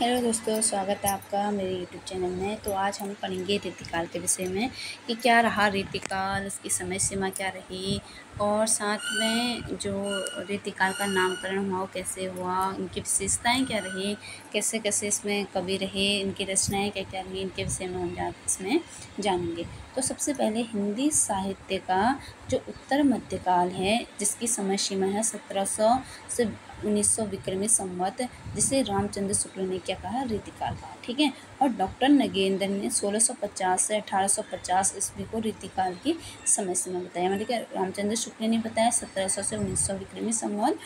Hello दोस्तों, स्वागत है आपका मेरे यूट्यूब चैनल में। तो आज हम पढ़ेंगे रीतिकाल के विषय में कि क्या रहा रीतिकाल, इसकी समय सीमा क्या रही और साथ में जो रीतिकाल का नामकरण हुआ वो कैसे हुआ, इनकी विशेषताएं क्या रही, कैसे कैसे इसमें कवि रहे, इनकी रचनाएं क्या क्या रही, इनके विषय में हम इसमें जानेंगे। तो सबसे पहले हिंदी साहित्य का जो उत्तर मध्यकाल है, जिसकी समय सीमा है 1700 से 1900 विक्रमी संवत, जिसे रामचंद्र शुक्ल ने क्या कहा, रीतिकाल कहा। ठीक है। और डॉक्टर नगेंद्र ने 1650 से 1850 ईस्वी को रीतिकाल की समय सीमा बताया। मतलब कि रामचंद्र शुक्ल ने बताया 1700 से 1900 विक्रमी संवत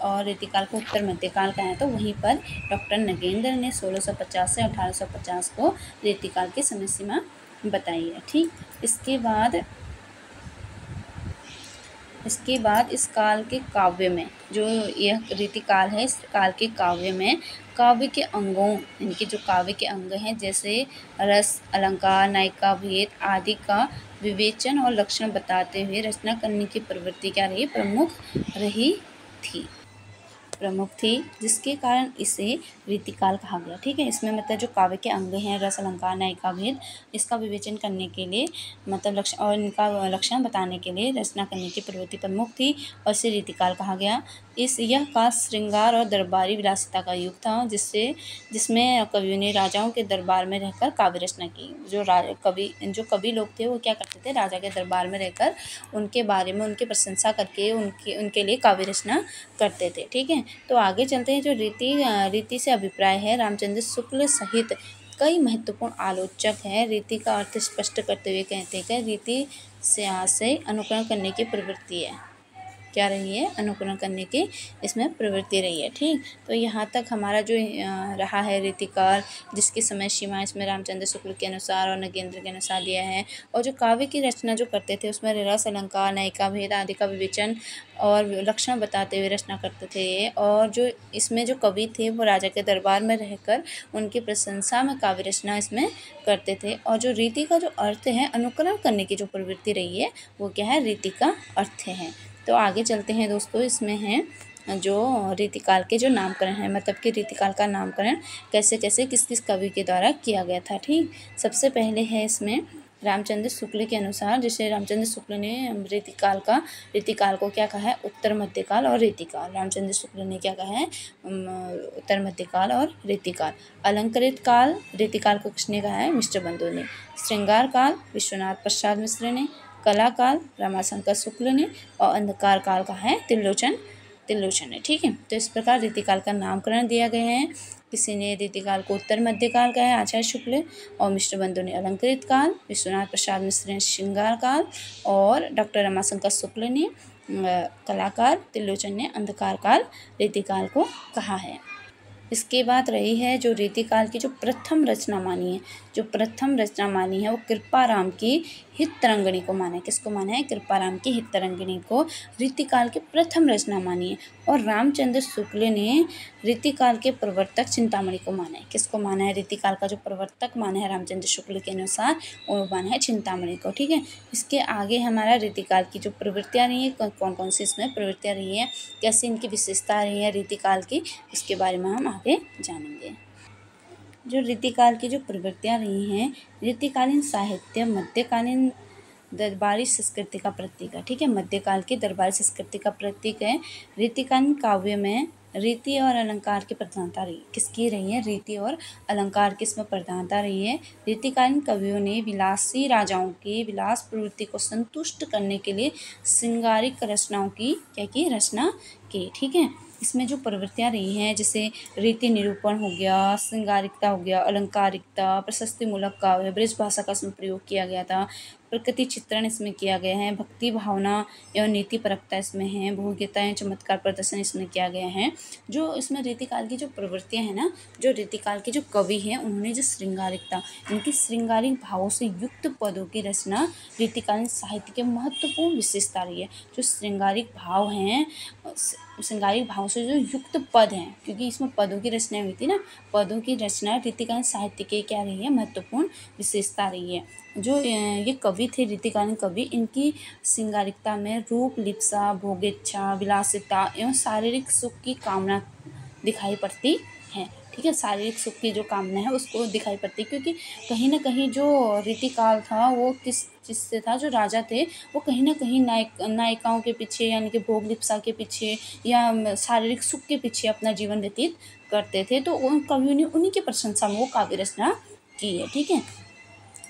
और रीतिकाल को उत्तर मध्यकाल का है। तो वहीं पर डॉक्टर नगेंद्र ने 1650 से 1850 को रीतिकाल की समय सीमा बताई है। ठीक। इसके बाद इस काल के काव्य में, जो यह रीतिकाल है, इस काल के काव्य में काव्य के अंगों, इनके जो काव्य के अंग हैं, जैसे रस, अलंकार, नायिका भेद आदि का विवेचन और लक्षण बताते हुए रचना करने की प्रवृत्ति क्या रही, प्रमुख थी, जिसके कारण इसे रीतिकाल कहा गया। ठीक है। इसमें मतलब जो काव्य के अंग हैं, रस, अलंकार, नायिका भेद, इसका विवेचन करने के लिए, मतलब लक्षण और इनका लक्षण बताने के लिए रचना करने की प्रवृत्ति प्रमुख थी और इसे रीतिकाल कहा गया। यह काल श्रृंगार और दरबारी विलासिता का युग था, जिसमें कवियों ने राजाओं के दरबार में रहकर काव्य रचना की। जो कवि लोग थे वो क्या करते थे, राजा के दरबार में रहकर उनके बारे में उनकी प्रशंसा करके उनके लिए काव्य रचना करते थे। ठीक है। तो आगे चलते हैं। जो रीति से अभिप्राय है, रामचंद्र शुक्ल सहित कई महत्वपूर्ण आलोचक हैं, रीति का अर्थ स्पष्ट करते हुए कहते हैं कि रीति से आशय अनुकरण करने की प्रवृत्ति है। क्या रही है, अनुकरण करने की इसमें प्रवृत्ति रही है। ठीक। तो यहाँ तक हमारा जो रहा है रीतिकाल, जिसकी समय सीमा इसमें रामचंद्र शुक्ल के अनुसार और नगेंद्र के अनुसार दिया है। और जो काव्य की रचना जो करते थे उसमें रस, अलंकार, नायिका भेद आदि का विवेचन और लक्षण बताते हुए रचना करते थे। और जो इसमें जो कवि थे वो राजा के दरबार में रहकर उनकी प्रशंसा में काव्य रचना इसमें करते थे। और जो रीति का जो अर्थ है, अनुकरण करने की जो प्रवृत्ति रही है, वो क्या है, रीति का अर्थ है। तो आगे चलते हैं दोस्तों। इसमें है जो रीतिकाल के जो नामकरण है, मतलब कि रीतिकाल का नामकरण कैसे कैसे किस किस कवि के द्वारा किया गया था। ठीक। सबसे पहले है इसमें रामचंद्र शुक्ल के अनुसार, जैसे रामचंद्र शुक्ल ने रीतिकाल को क्या कहा है, उत्तर मध्यकाल और रीतिकाल। रामचंद्र शुक्ल ने क्या कहा है, उत्तर मध्यकाल और रीतिकाल। अलंकृत काल रीतिकाल को किसने कहा है, मिस्टर बंधु ने। श्रृंगार काल विश्वनाथ प्रसाद मिश्र ने। कला काल रमाशंकर शुक्ल ने। और अंधकार काल का है त्रिलोचन ने। ठीक है। तो इस प्रकार रीतिकाल का नामकरण दिया गया है। किसी ने रीतिकाल को उत्तर मध्यकाल का है, आचार्य शुक्ल, और मिस्टर बंधु ने अलंकृत काल, विश्वनाथ प्रसाद मिश्र ने श्रृंगार काल, और डॉक्टर रमाशंकर शुक्ल ने कलाकार त्रिलोचन ने अंधकार काल रीतिकाल को कहा है। इसके बाद रही है जो रीतिकाल की जो प्रथम रचना मानी है, वो कृपाराम की हितरंगिणी को माना है। किसको माना है, कृपाराम की हितरंगिणी को रीतिकाल की प्रथम रचना मानी है। और रामचंद्र शुक्ल ने रीतिकाल के प्रवर्तक चिंतामणि को माना है। किसको माना है, रीतिकाल का जो प्रवर्तक माना है रामचंद्र शुक्ल के अनुसार, वो माना है चिंतामणि को। ठीक है। इसके आगे हमारा रीतिकाल की जो प्रवृत्तियाँ रही हैं, कौन कौन सी इसमें प्रवृत्तियाँ रही हैं, कैसी इनकी विशेषता रही है रीतिकाल की, इसके बारे में हम आगे जानेंगे। जो रीतिकाल की जो प्रवृत्तियाँ रही हैं, रीतिकालीन साहित्य मध्यकालीन दरबारी संस्कृति का प्रतीक है। ठीक है। मध्यकाल की दरबारी संस्कृति का प्रतीक है। रीतिकालीन काव्य में रीति और अलंकार की प्रधानता रही। किसकी रही है, रीति और अलंकार की इसमें प्रधानता रही है। रीतिकालीन कवियों ने विलासी राजाओं की विलास प्रवृत्ति को संतुष्ट करने के लिए श्रृंगारिक रचनाओं की रचना की। ठीक है। इसमें जो प्रवृत्तियाँ रही हैं, जैसे रीति निरूपण हो गया, श्रृंगारिकता हो गया, अलंकारिकता, प्रशस्ति मूलक काव्य, ब्रज भाषा का इसमें प्रयोग किया गया था, प्रकृति चित्रण इसमें किया गया है, भक्ति भावना एवं नीति परकता इसमें है, भोग्यता एवं चमत्कार प्रदर्शन इसमें किया गया है। जो इसमें रीतिकाल की जो प्रवृत्तियाँ हैं ना, जो रीतिकाल के जो कवि हैं, उन्होंने जो श्रृंगारिकता, इनकी श्रृंगारिक भावों से युक्त पदों की रचना रीतिकालीन साहित्य के महत्वपूर्ण विशेषता रही है। जो श्रृंगारिक भाव हैं, श्रृंगारिक भाव से जो युक्त पद हैं, क्योंकि इसमें पदों की रचना हुई थी ना, पदों की रचना रीतिकालीन साहित्य के क्या रही है, महत्वपूर्ण विशेषता रही है। जो ये कवि थे रीतिकालीन कवि, इनकी श्रृंगारिकता में रूप, लिप्सा, भोगेच्छा, विलासिता एवं शारीरिक सुख की कामना दिखाई पड़ती है। ठीक है, शारीरिक सुख की जो कामना है उसको दिखाई पड़ती है, क्योंकि कहीं न कहीं जो रीतिकाल था वो किस चीज़ से था, जो राजा थे वो कहीं न कहीं नायिकाओं के पीछे, यानी कि भोग लिप्सा के पीछे या शारीरिक सुख के पीछे अपना जीवन व्यतीत करते थे। तो उन कवियों ने उन्हीं की प्रशंसा में वो काव्य रचना की है, ठीक है।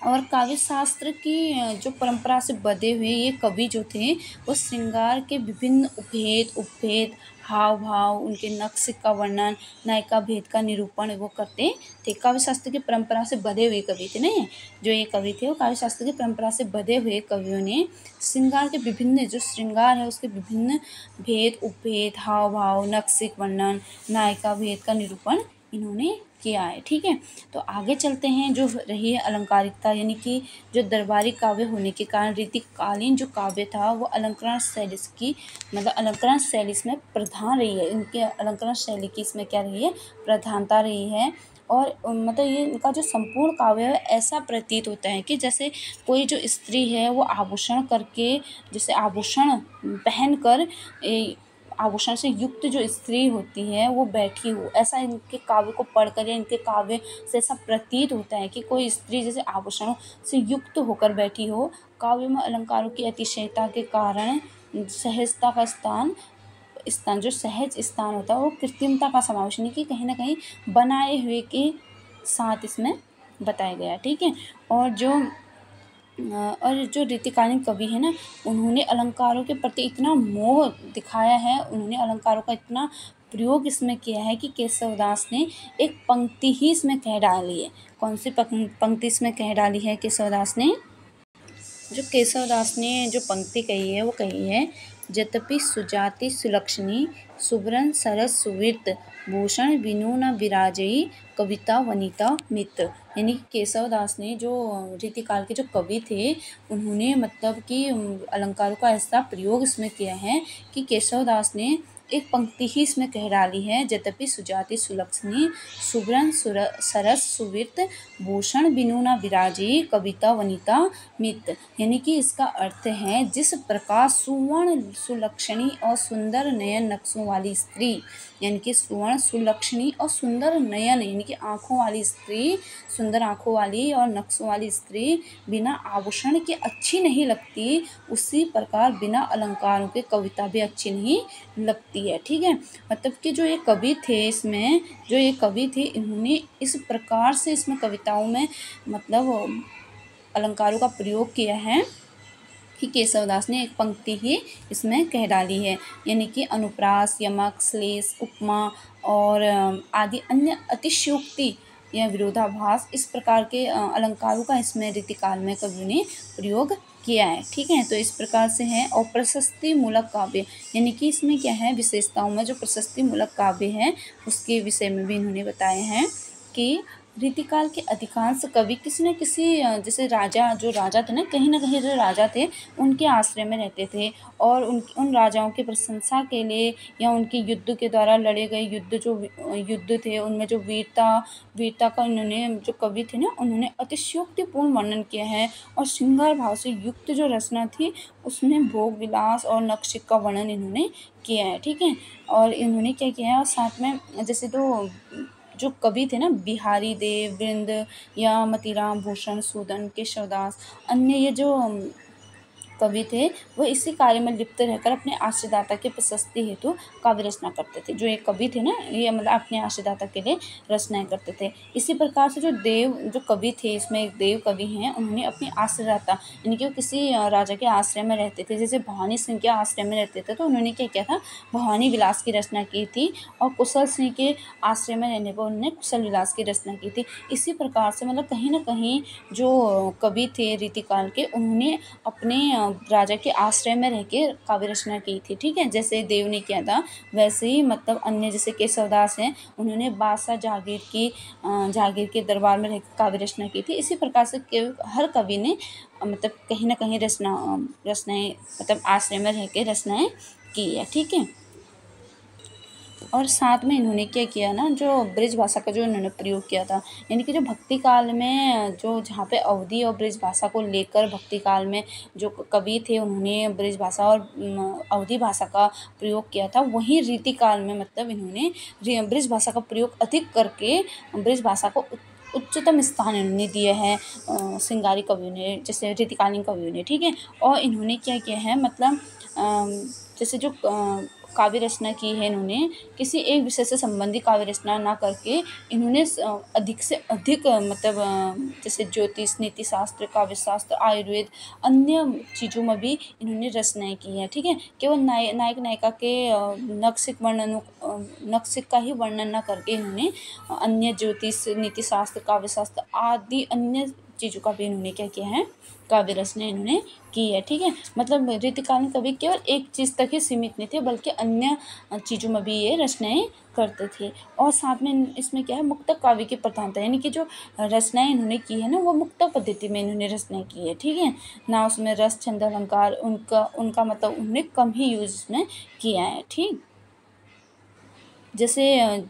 और काव्य शास्त्र की जो परंपरा से बधे हुए ये कवि जो थे वो श्रृंगार के विभिन्न उपभेद उपभेद, हाव भाव, उनके नक्श का वर्णन, नायिका भेद का निरूपण वो करते थे। काव्य शास्त्र की परंपरा से बधे हुए कवि थे नहीं, जो ये कवि थे वो काव्य शास्त्र की परंपरा से बधे हुए कवियों ने श्रृंगार के विभिन्न, जो श्रृंगार है उसके विभिन्न भेद उपभेद, हाव भाव, नक्शिक वर्णन, नायिका भेद का निरूपण इन्होंने किया है, ठीक है। तो आगे चलते हैं, जो रही है अलंकारिकता, यानी कि जो दरबारी काव्य होने के कारण रीतिकालीन जो काव्य था वो अलंकरण शैली की, मतलब अलंकरण शैली इसमें प्रधान रही है। इनके अलंकरण शैली की इसमें क्या रही है, प्रधानता रही है। और मतलब ये इनका जो संपूर्ण काव्य है ऐसा प्रतीत होता है कि जैसे कोई जो स्त्री है वो आभूषण करके, जैसे आभूषण पहन कर आभूषण से युक्त जो स्त्री होती है वो बैठी हो, ऐसा इनके काव्य को पढ़कर या इनके काव्य से ऐसा प्रतीत होता है कि कोई स्त्री जैसे आभूषणों से युक्त होकर बैठी हो। काव्य में अलंकारों की अतिशयता के कारण सहजता का स्थान स्थान जो सहज स्थान होता है वो कृत्रिमता का समावेश, नहीं कि कहीं ना कहीं बनाए हुए के साथ इसमें बताया गया, ठीक है। और जो रीतिकालीन कवि है ना, उन्होंने अलंकारों के प्रति इतना मोह दिखाया है, उन्होंने अलंकारों का इतना प्रयोग इसमें किया है कि केशवदास ने एक पंक्ति ही इसमें कह डाली है। कौन सी पंक्ति इसमें कह डाली है केशवदास ने? जो केशवदास ने जो पंक्ति कही है वो कही है, यद्यपि सुजाति सुलक्षणी सुब्रन सरस सुवृत भूषण विनु न विराजई कविता वनिता मित। यानी कि केशवदास ने जो रीतिकाल के जो कवि थे उन्होंने मतलब कि अलंकारों का ऐसा प्रयोग इसमें किया है कि केशवदास ने एक पंक्ति ही इसमें कह डाली है, यद्यपि सुजाति सुलक्षणी सुब्रन सरस सुवृत भूषण बिनु न विराजी कविता वनिता मित। यानी कि इसका अर्थ है, जिस प्रकार सुवर्ण सुलक्षणी और सुंदर नयन नक्शों वाली स्त्री, यानी कि सुवर्ण सुलक्षणी और सुंदर नयन यानी कि आँखों वाली स्त्री, सुंदर आँखों वाली और नक्शों वाली स्त्री बिना आभूषण के अच्छी नहीं लगती, उसी प्रकार बिना अलंकारों के कविता भी अच्छी नहीं लगती है, ठीक है। मतलब कि जो ये कवि थे, इसमें जो ये कवि थे इन्होंने इस प्रकार से इसमें कविताओं में मतलब अलंकारों का प्रयोग किया है कि केशवदास ने एक पंक्ति ही इसमें कह डाली है। यानी कि अनुप्रास, यमक, श्लेष, उपमा और आदि अन्य अतिशयोक्ति या विरोधाभास, इस प्रकार के अलंकारों का इसमें रीतिकाल में कवियों ने प्रयोग किया है, ठीक है। तो इस प्रकार से है। और प्रशस्ति मूलक काव्य, यानी कि इसमें क्या है, विशेषताओं में जो प्रशस्ति मूलक काव्य है उसके विषय में भी इन्होंने बताए हैं कि रीतिकाल के अधिकांश कवि किसी न किसी जैसे जो राजा थे ना, कहीं जो राजा थे उनके आश्रय में रहते थे और उन राजाओं की प्रशंसा के लिए या उनके युद्ध के द्वारा लड़े गए युद्ध थे उनमें जो वीरता का इन्होंने, जो कवि थे ना, उन्होंने अतिशयोक्तिपूर्ण वर्णन किया है। और श्रृंगार भाव से युक्त जो रचना थी उसमें भोग विलास और नक्शिक का वर्णन इन्होंने किया है, ठीक है। और इन्होंने क्या किया है, और साथ में जैसे जो कवि थे ना, बिहारी देव वृंद या मतीराम भूषण सूदन केशवदास, अन्य ये जो कवि थे वो इसी कार्य में लिप्त रहकर अपने आश्रयदाता के प्रशस्ति हेतु काव्य रचना करते थे। जो ये कवि थे ना, ये मतलब अपने आश्रयदाता के लिए रचनाएं करते थे। इसी प्रकार से जो कवि थे, इसमें एक देव कवि हैं, उन्होंने अपने आश्रयदाता यानी कि वो किसी राजा के आश्रय में रहते थे, जैसे भवानी सिंह के आश्रय में रहते थे तो उन्होंने क्या किया था, भवानी विलास की रचना की थी। और कुशल सिंह के आश्रय में रहने पर उन्होंने कुशल विलास की रचना की थी। इसी प्रकार से मतलब कहीं ना कहीं जो कवि थे रीतिकाल के, उन्होंने अपने राजा के आश्रय में रह के काव्य रचना की थी, ठीक है। जैसे देव ने किया था वैसे ही मतलब अन्य जैसे केशवदास हैं, उन्होंने बादशाह जहांगीर के दरबार में रह के काव्य रचना की थी। इसी प्रकार से हर कवि ने मतलब कहीं ना कहीं रचनाएं मतलब आश्रय में रह के रचनाएं की है, ठीक है। और साथ में इन्होंने क्या किया ना, जो ब्रज भाषा का जो इन्होंने प्रयोग किया था, यानी कि जो भक्ति काल में जो जहाँ पे अवधी और ब्रज भाषा को लेकर भक्ति काल में जो कवि थे उन्होंने ब्रज भाषा और अवधी भाषा का प्रयोग किया था, वहीं रीति काल में मतलब इन्होंने ब्रज भाषा का प्रयोग अधिक करके ब्रज भाषा को उच्चतम स्थान इन्होंने दिया है श्रृंगारी कवियों ने, जैसे रीतिकालीन कवियों ने, ठीक है। और इन्होंने क्या किया है, मतलब जैसे जो काव्य रचना की है, इन्होंने किसी एक विषय से संबंधित काव्य रचना ना करके इन्होंने अधिक से अधिक मतलब जैसे ज्योतिष, नीति शास्त्र, काव्य शास्त्र, आयुर्वेद, अन्य चीज़ों में भी इन्होंने रचनाएं की हैं, ठीक है। केवल नायक नायिका के नक्सिक का ही वर्णन न करके इन्होंने अन्य ज्योतिष, नीति शास्त्र, काव्य शास्त्र आदि अन्य चीज़ों का भी इन्होंने क्या किया है, काव्य रचना इन्होंने की है, ठीक है। मतलब रीतिकालीन कवि केवल एक चीज़ तक ही सीमित नहीं थे, बल्कि अन्य चीज़ों में भी ये रचनाएं करते थे। और साथ में इसमें क्या है, मुक्तक काव्य की प्रधानता, यानी कि जो रचनाएं इन्होंने की है ना, वो मुक्तक पद्धति में इन्होंने रचनाएं की है, ठीक है ना। उसमें रस, छंद, अलंकार उनका मतलब उन्होंने कम ही यूज इसमें किया है, ठीक। जैसे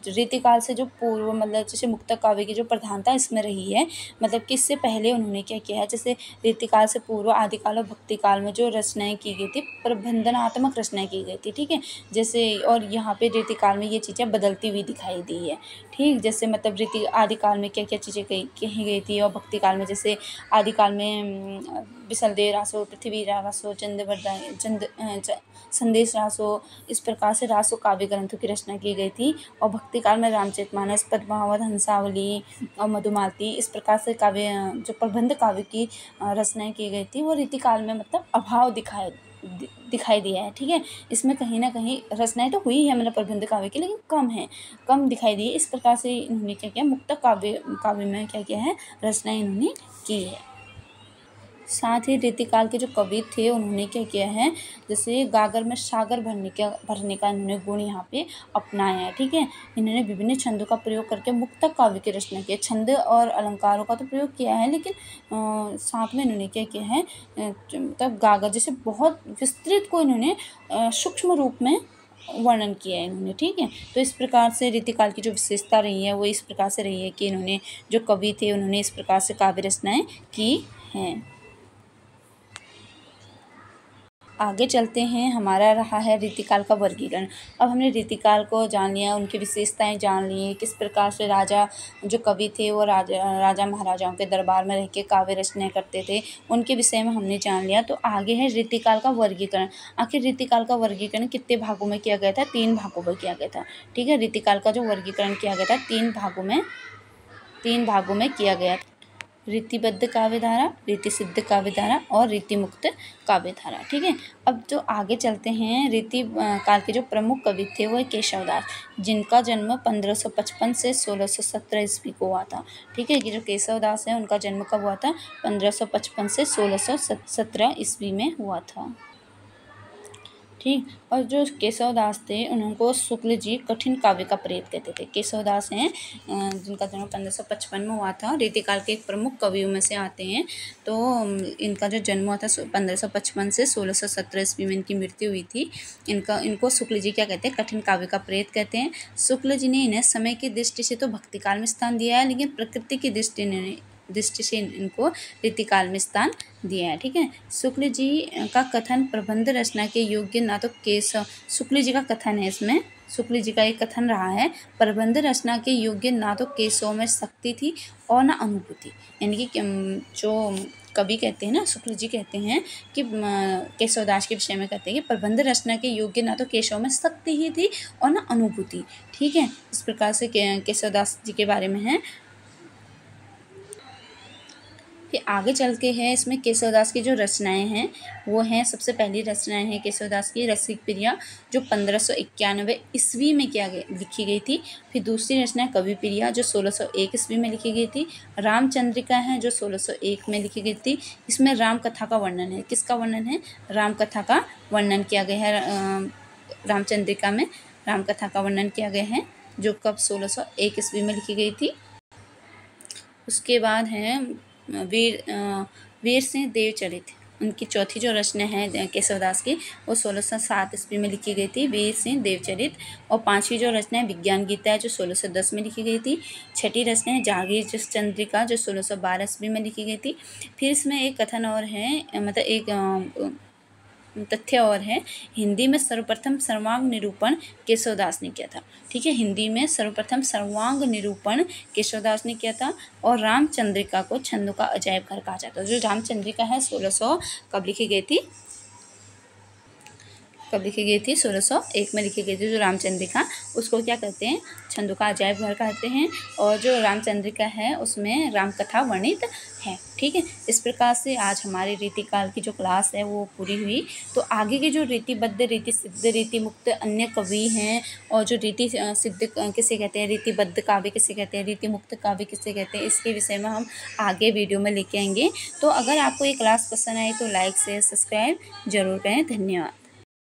रीतिकाल से जो पूर्व मतलब जैसे मुक्तक काव्य की जो प्रधानता इसमें रही है, मतलब कि इससे पहले उन्होंने क्या किया है, जैसे रीतिकाल से पूर्व आदिकाल और भक्ति काल में जो रचनाएं की गई थी, प्रबंधनात्मक रचनाएं की गई थी, ठीक है। जैसे और यहाँ पे रीतिकाल में ये चीज़ें बदलती हुई दिखाई दी है, ठीक। जैसे मतलब रीति आदिकाल में क्या क्या चीज़ें कही गई थी, और भक्ति काल में जैसे आदिकाल में विसलदेव रासो, पृथ्वी रासो, संदेश रासो, इस प्रकार से रासो काव्य ग्रंथों की रचना की गई थी। और भक्ति काल में रामचरितमानस, पद्मावत, हंसावली और मधुमालती, इस प्रकार से काव्य जो प्रबंध काव्य की रचनाएं की गई थी, वो रीति काल में मतलब अभाव दिखाई दिया है, ठीक है। इसमें कहीं ना कहीं रचनाएं तो हुई है मतलब प्रबंध काव्य की, लेकिन कम दिखाई दी है। इस प्रकार से इन्होंने क्या किया, मुक्तक काव्य में क्या किया है, रचनाएं इन्होंने की है। साथ ही रीतिकाल के जो कवि थे उन्होंने क्या किया है, जैसे गागर में सागर भरने का इन्होंने गुण यहाँ पे अपनाया है, ठीक है। इन्होंने विभिन्न छंदों का प्रयोग करके मुक्तक काव्य की रचना की है। छंद और अलंकारों का तो प्रयोग किया है, लेकिन साथ में इन्होंने क्या किया है, मतलब गागर जैसे बहुत विस्तृत को इन्होंने सूक्ष्म रूप में वर्णन किया है इन्होंने, ठीक है। तो इस प्रकार से रीतिकाल की जो विशेषता रही है वो इस प्रकार से रही है कि इन्होंने जो कवि थे उन्होंने इस प्रकार से काव्य रचनाएं की हैं। आगे चलते हैं, हमारा रहा है रीतिकाल का वर्गीकरण। अब हमने रीतिकाल को जान लिया, उनकी विशेषताएं जान ली, किस प्रकार से राजा जो कवि थे वो राजा महाराजाओं के दरबार में रह के काव्य रचनाएं करते थे, उनके विषय में हमने जान लिया। तो आगे है रीतिकाल का वर्गीकरण। आखिर रीतिकाल का वर्गीकरण कितने भागों में किया गया था, 3 भागों में किया गया था, ठीक है। रीतिकाल का जो वर्गीकरण किया गया था 3 भागों में किया गया था। रीतिबद्ध काव्यधारा, रीति सिद्ध काव्यधारा और रीति मुक्त काव्यधारा, ठीक है। अब जो आगे चलते हैं, रीति काल के जो प्रमुख कवि थे वो है केशवदास, जिनका जन्म 1555 से 1617 ईस्वी को हुआ था, ठीक है। ये जो केशवदास है उनका जन्म कब हुआ था, 1555 से 1617 ईस्वी में हुआ था, ठीक। और जो केशवदास थे उनको शुक्ल जी कठिन काव्य का प्रेत कहते थे। केशवदास हैं जिनका जन्म 1555 में हुआ था, रीतिकाल के एक प्रमुख कवियों में से आते हैं। तो इनका जो जन्म हुआ था 1555 से 1617 ईस्वी में इनकी मृत्यु हुई थी। इनको शुक्ल जी क्या कहते हैं, कठिन काव्य का प्रेत कहते हैं। शुक्ल जी ने इन्हें समय की दृष्टि से तो भक्ति काल में स्थान दिया है, लेकिन प्रकृति की दृष्टि से इनको रीतिकाल में स्थान दिया है, ठीक है। शुक्ल जी का कथन प्रबंध रचना के योग्य ना तो शुक्ल जी का कथन है, इसमें शुक्ल जी का एक कथन रहा है, प्रबंध रचना के योग्य ना तो केशव में शक्ति थी और ना अनुभूति। यानी कि जो कवि कहते हैं ना, शुक्ल जी कहते हैं कि केशवदास के विषय में कहते हैं कि प्रबंध रचना के योग्य ना तो केशव में शक्ति ही थी और ना अनुभूति, ठीक है। इस प्रकार से केशवदास जी के बारे में है। फिर आगे चल के है, इसमें केशवदास की जो रचनाएं हैं वो हैं, सबसे पहली रचनाएं हैं केशवदास की रसिक प्रिया, जो 1591 ईस्वी में लिखी गई थी। फिर दूसरी रचना कवि प्रिया, जो 1601 ईस्वी में लिखी गई थी। रामचंद्रिका है जो 1601 में लिखी गई थी। इसमें राम कथा का वर्णन है, किसका वर्णन है, राम कथा का वर्णन किया गया है। रामचंद्रिका में राम कथा का वर्णन किया गया है, जो कब 1601 ईस्वी में लिखी गई थी। उसके बाद है वीर सिंह देवचरित, उनकी चौथी जो रचना है केशवदास की वो 1607 ईस्वी में लिखी गई थी, वीर सिंह देवचरित। और पांचवी जो रचना है विज्ञान गीता है जो 1610 में लिखी गई थी। छठी रचना है जहांगीर चंद्रिका जो 1612 ईस्वी में लिखी गई थी। फिर इसमें एक कथन और है, मतलब एक तथ्य और है, हिंदी में सर्वप्रथम सर्वांग निरूपण केशवदास ने किया था। ठीक है, हिंदी में सर्वप्रथम सर्वांग निरूपण केशवदास ने किया था। और रामचंद्रिका को छंदों का अजायब घर कहा जाता है। जो रामचंद्रिका है 1600 कब लिखी गई थी, 1601 में लिखी गई थी। जो रामचंद्रिका उसको क्या कहते हैं, छंदों का अजायब घर कहते हैं। और जो रामचंद्रिका है उसमें रामकथा वर्णित है। ठीक है, इस प्रकार से आज हमारी रीतिकाल की जो क्लास है वो पूरी हुई। तो आगे के जो रीतिबद्ध, रीति सिद्ध, रीति मुक्त अन्य कवि हैं, और जो रीति सिद्ध किसे कहते हैं, रीतिबद्ध काव्य किसे कहते हैं, रीति मुक्त काव्य किसे कहते हैं, इसके विषय में हम आगे वीडियो में लेके आएंगे। तो अगर आपको ये क्लास पसंद आई तो लाइक शेयर सब्सक्राइब जरूर करें। धन्यवाद।